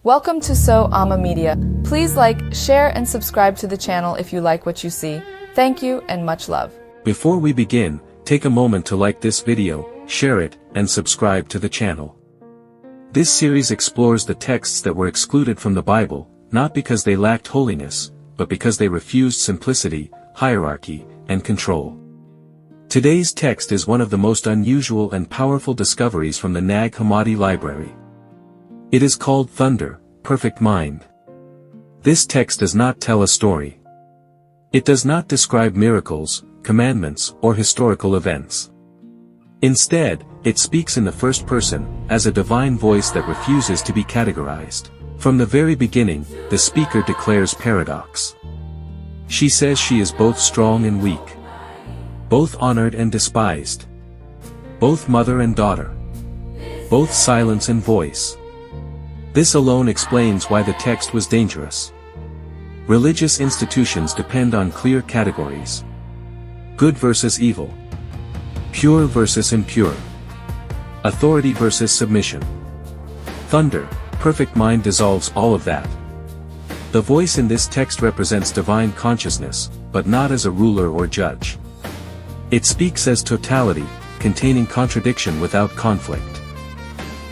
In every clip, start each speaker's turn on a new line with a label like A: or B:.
A: Welcome to So Ama Media. Please like, share, and subscribe to the channel if you like what you see. Thank you and much love.
B: Before we begin, take a moment to like this video, share it, and subscribe to the channel. This series explores the texts that were excluded from the Bible, not because they lacked holiness, but because they refused simplicity, hierarchy, and control. Today's text is one of the most unusual and powerful discoveries from the Nag Hammadi library. It is called Thunder, Perfect Mind. This text does not tell a story. It does not describe miracles, commandments, or historical events. Instead, it speaks in the first person, as a divine voice that refuses to be categorized. From the very beginning, the speaker declares paradox. She says she is both strong and weak, both honored and despised, both mother and daughter, both silence and voice. This alone explains why the text was dangerous. Religious institutions depend on clear categories. Good versus evil. Pure versus impure. Authority versus submission. Thunder, Perfect Mind dissolves all of that. The voice in this text represents divine consciousness, but not as a ruler or judge. It speaks as totality, containing contradiction without conflict.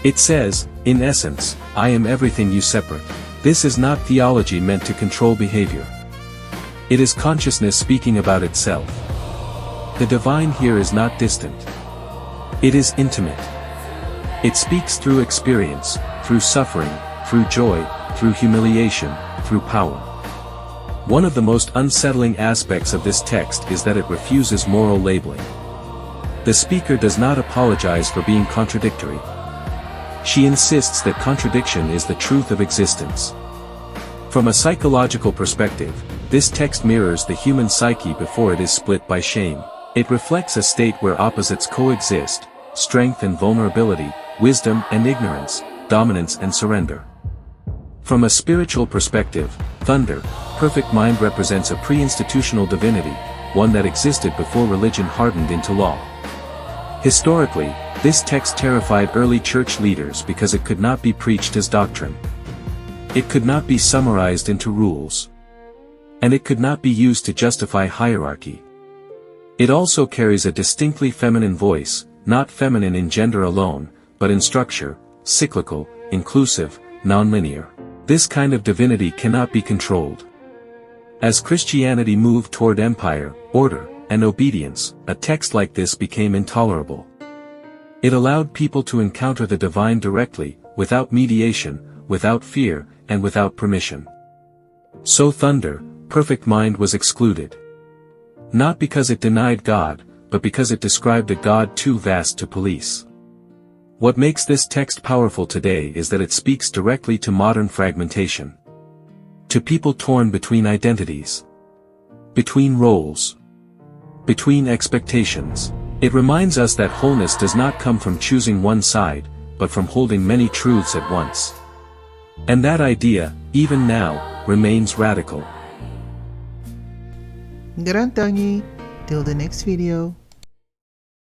B: It says, in essence, I am everything you separate. This is not theology meant to control behavior. It is consciousness speaking about itself. The divine here is not distant. It is intimate. It speaks through experience, through suffering, through joy, through humiliation, through power. One of the most unsettling aspects of this text is that it refuses moral labeling. The speaker does not apologize for being contradictory. She insists that contradiction is the truth of existence. From a psychological perspective, this text mirrors the human psyche before it is split by shame. It reflects a state where opposites coexist, strength and vulnerability, wisdom and ignorance, dominance and surrender. From a spiritual perspective, Thunder, Perfect Mind represents a pre-institutional divinity, one that existed before religion hardened into law. Historically, this text terrified early church leaders because it could not be preached as doctrine. It could not be summarized into rules. And it could not be used to justify hierarchy. It also carries a distinctly feminine voice, not feminine in gender alone, but in structure, cyclical, inclusive, nonlinear. This kind of divinity cannot be controlled. As Christianity moved toward empire, order, and obedience, a text like this became intolerable. It allowed people to encounter the divine directly, without mediation, without fear, and without permission. So Thunder, Perfect Mind was excluded. Not because it denied God, but because it described a God too vast to police. What makes this text powerful today is that it speaks directly to modern fragmentation. To people torn between identities. Between roles. Between expectations. It reminds us that wholeness does not come from choosing one side, but from holding many truths at once. And that idea, even now, remains radical.
C: Garantani, till the next video.